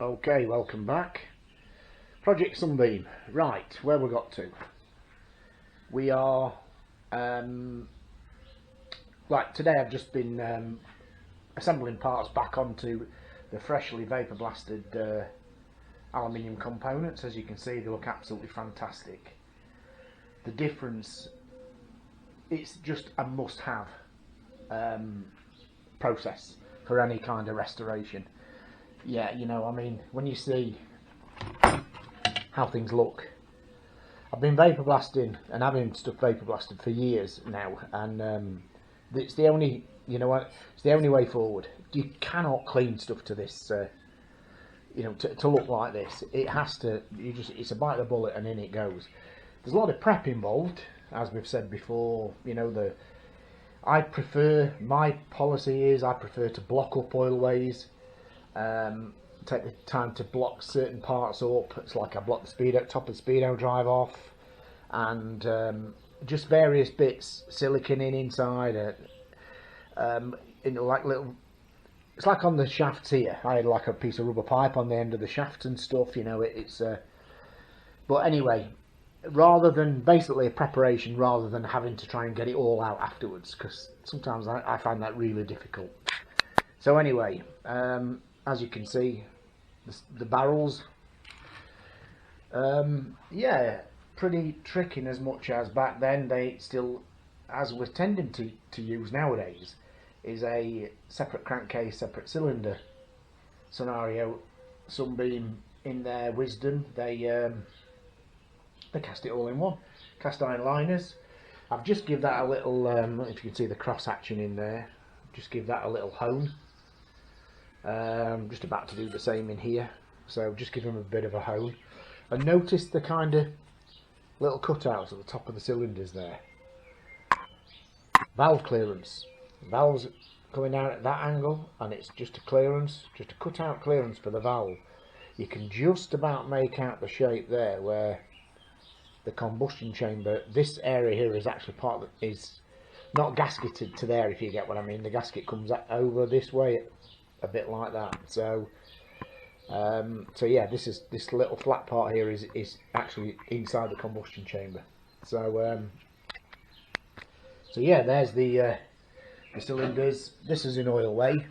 Okay, welcome back. Project Sunbeam. Right, where we got to? We are right, today I've just been assembling parts back onto the freshly vapor blasted aluminium components. As you can see, they look absolutely fantastic. The difference, it's just a must-have process for any kind of restoration. Yeah, you know, I mean, when you see how things look, I've been vapor blasting and having stuff vapor blasted for years now, and it's the only, you know what, it's the only way forward. You cannot clean stuff to this, you know, to look like this. It has to, it's a bite of the bullet and in it goes. There's a lot of prep involved, as we've said before. You know, my policy is I prefer to block up oilways. Take the time to block certain parts up. It's like I block the top of the speedo drive off, and just various bits, silicon inside, like little. It's like on the shafts here. I had like a piece of rubber pipe on the end of the shafts and stuff. You know, it's. But anyway, rather than basically a preparation, rather than having to try and get it all out afterwards, because sometimes I find that really difficult. So anyway. As you can see, the barrels, yeah, pretty tricky, as much as back then they still, as we're tending to use nowadays, is a separate crankcase, separate cylinder scenario. Sunbeam, in their wisdom, they cast it all in one. Cast iron liners. I've just give that a little, if you can see the cross hatching in there, just give that a little hone. Just about to do the same in here, so just give them a bit of a hone, and notice the kind of little cutouts at the top of the cylinders there. Valve clearance, valves coming down at that angle, and it's just a clearance, just a cut out clearance for the valve. You can just about make out the shape there where the combustion chamber, this area here is actually part of, is not gasketed to there, if you get what I mean. The gasket comes over this way a bit like that. So so yeah, this little flat part here is actually inside the combustion chamber. So so yeah, there's the cylinders. This is an oil way.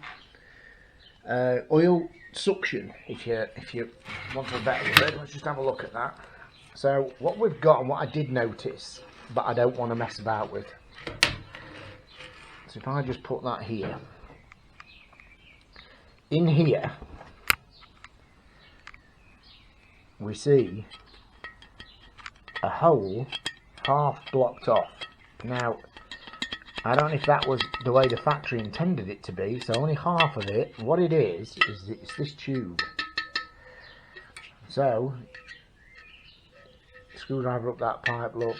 Oil suction, if you want a better word. Let's just have a look at that. So what we've got, and what I did notice, but I don't want to mess about with. So if I just put that here. In here, we see a hole half blocked off. Now, I don't know if that was the way the factory intended it to be, so only half of it. What it is it's this tube. So, screwdriver up that pipe, look.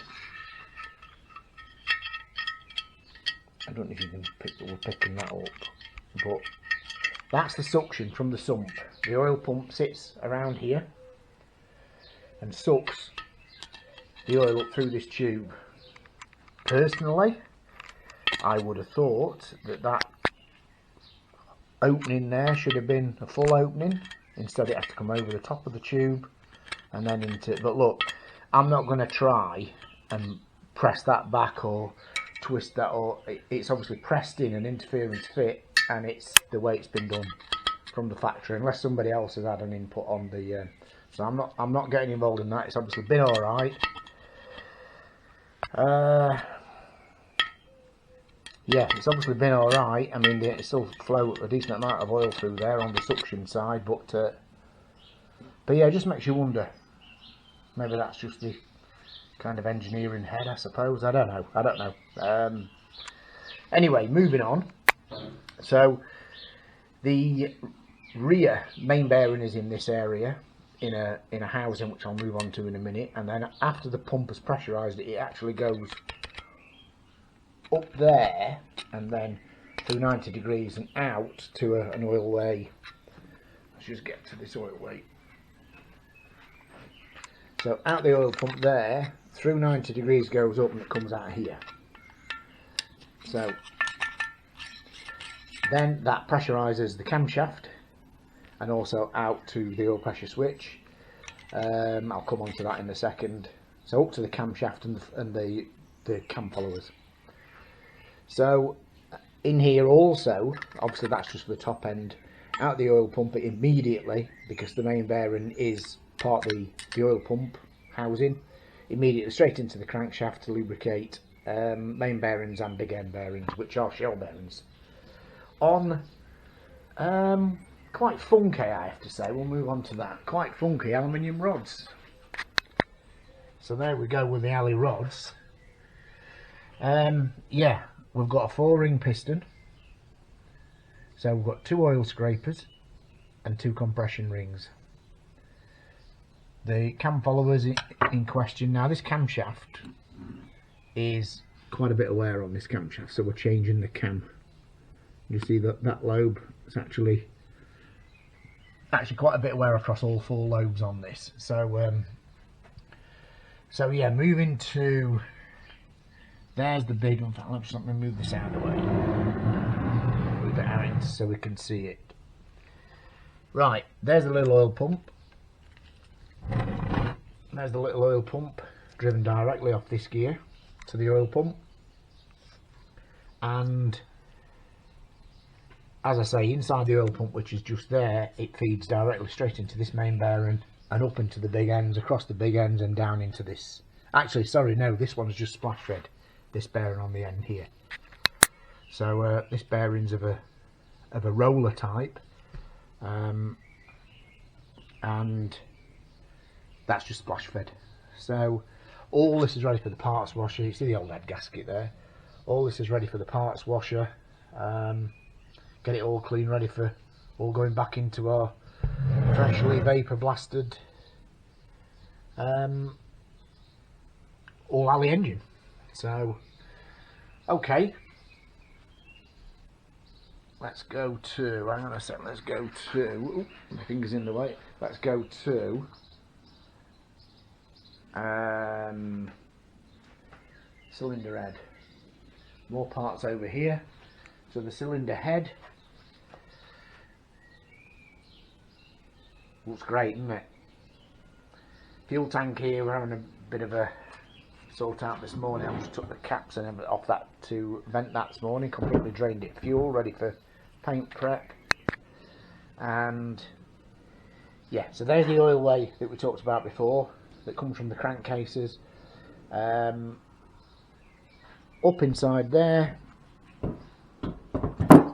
I don't know if you can we're picking that up, but that's the suction from the sump. The oil pump sits around here and sucks the oil up through this tube. Personally, I would have thought that opening there should have been a full opening. Instead it has to come over the top of the tube and then into, but look, I'm not going to try and press that back or twist that, or it's obviously pressed in an interference fit, and it's the way it's been done from the factory, unless somebody else has had an input on the so I'm not getting involved in that. It's obviously been alright. Yeah, it's obviously been alright. I mean, it still flow a decent amount of oil through there on the suction side, but yeah, it just makes you wonder. Maybe that's just the kind of engineering head, I suppose. I don't know. Anyway, moving on. So the rear main bearing is in this area, in a housing which I'll move on to in a minute, and then after the pump has pressurised it, it actually goes up there and then through 90 degrees and out to an oil way. Let's just get to this oil way. So out the oil pump there, through 90 degrees goes up and it comes out here. So then that pressurises the camshaft, and also out to the oil pressure switch. I'll come on to that in a second. So up to the camshaft and the cam followers. So in here also, obviously that's just for the top end, out the oil pump immediately, because the main bearing is part of the oil pump housing, immediately straight into the crankshaft to lubricate main bearings and big end bearings, which are shell bearings. On quite funky, I have to say, we'll move on to that, quite funky aluminium rods. So there we go with the alley rods. Yeah, we've got a 4-ring piston, so we've got 2 oil scrapers and 2 compression rings. The cam followers in question, now this camshaft is quite a bit of wear on this camshaft, so we're changing the cam. You see that lobe, it's actually quite a bit of wear across all 4 lobes on this. So so yeah, moving to, there's the big, in fact let me move this out of the way, move it out so we can see it. Right, there's the little oil pump. There's the little oil pump driven directly off this gear to the oil pump, and as I say, inside the oil pump, which is just there, it feeds directly straight into this main bearing and up into the big ends, across the big ends and down into this. Actually, sorry, no, this one's just splash fed, this bearing on the end here. So this bearing's of a roller type, and that's just splash fed. So all this is ready for the parts washer. You see the old head gasket there. All this is ready for the parts washer. Get it all clean, ready for all going back into our freshly vapor blasted all alley engine. So okay, let's go to, hang on a sec, let's go to, ooh, my finger's in the way, let's go to cylinder head. More parts over here. So the cylinder head looks great, isn't it? Fuel tank here, we're having a bit of a sort out this morning. I just took the caps and everything off that to vent that this morning, completely drained it fuel, ready for paint prep. And yeah, so there's the oil lay that we talked about before, that comes from the crankcases. Up inside there,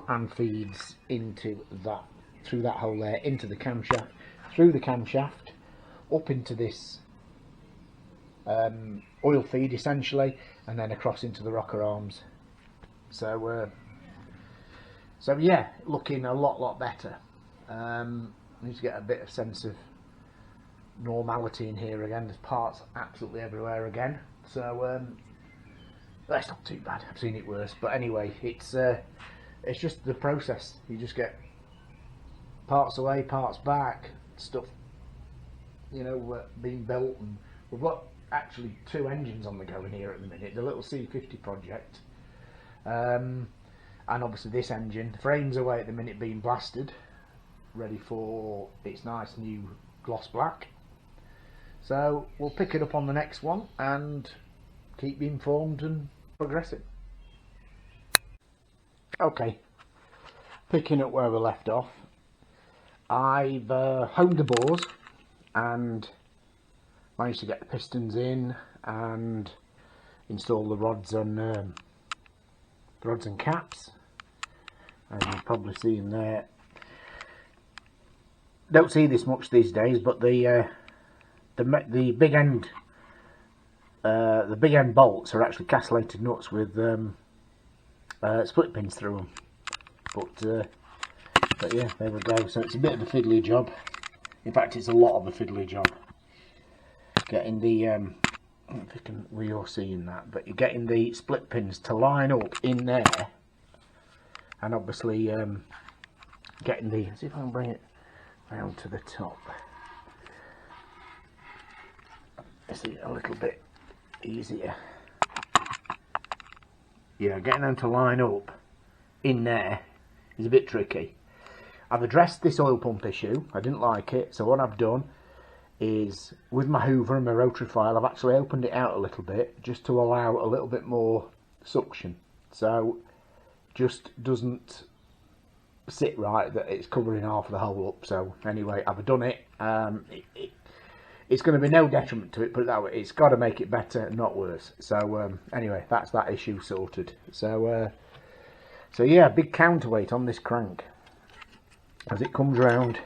and feeds into that, through that hole there, into the camshaft, through the camshaft, up into this oil feed essentially, and then across into the rocker arms. So so yeah, looking a lot better. Need to get a bit of sense of normality in here again. There's parts absolutely everywhere again, so that's not too bad. I've seen it worse, but anyway, it's just the process. You just get parts away, parts back, stuff, you know, being built. And we've got actually 2 engines on the go in here at the minute. The little C50 project, and obviously this engine. The frame's away at the minute being blasted, ready for its nice new gloss black. So we'll pick it up on the next one and keep you informed and progressing. Okay, picking up where we left off, I've homed the bores and managed to get the pistons in and install the rods and caps, and you'll probably see in there. Don't see this much these days, but the big end bolts are actually castellated nuts with split pins through them. But yeah, there we go. So it's a bit of a fiddly job. In fact, it's a lot of a fiddly job. Getting the I don't know if you're seeing that, but you're getting the split pins to line up in there, and obviously getting the. See if I can bring it round to the top. Is it a little bit easier? Yeah, getting them to line up in there is a bit tricky. I've addressed this oil pump issue. I didn't like it, so what I've done is, with my hoover and my rotary file, I've actually opened it out a little bit just to allow a little bit more suction. So just doesn't sit right that it's covering half of the hole up. So anyway, I've done it. It's going to be no detriment to it, put it that way. It's got to make it better, not worse. So anyway, that's that issue sorted. So yeah, big counterweight on this crank as it comes round.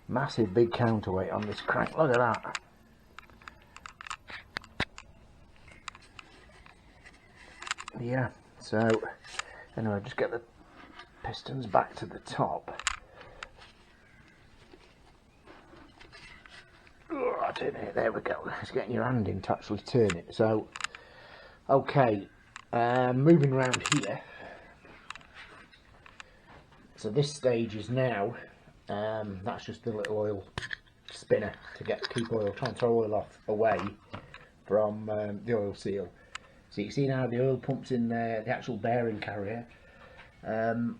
Massive big counterweight on this crank. Look at that. Yeah. So anyway, just get the pistons back to the top. Oh, turn it. There we go. It's getting your hand in to actually turn it. So, okay, moving around here. So this stage is now. That's just the little oil spinner to keep oil, transfer oil off away from the oil seal. So you can see now the oil pump's in there, the actual bearing carrier, and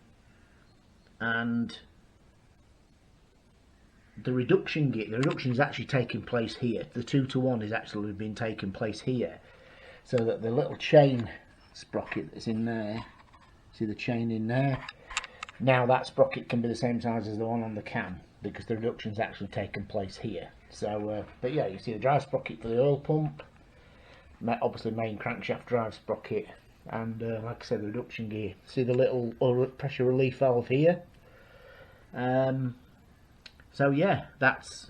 the reduction gear, the reduction is actually taking place here. The 2-to-1 is actually been taking place here, so that the little chain sprocket that's in there, see the chain in there, now that sprocket can be the same size as the one on the cam because the reduction is actually taking place here. So but yeah, you see the drive sprocket for the oil pump, obviously main crankshaft drive sprocket, and like I said, the reduction gear. See the little oil pressure relief valve here. So yeah,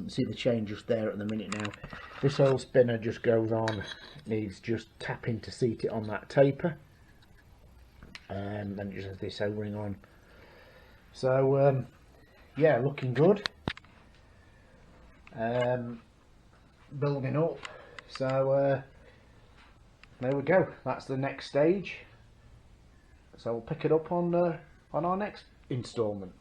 see the chain just there at the minute now. This oil spinner just goes on, needs just tapping to seat it on that taper, and it just has this O-ring on. So yeah, looking good. Building up. So there we go. That's the next stage. So we'll pick it up on our next instalment.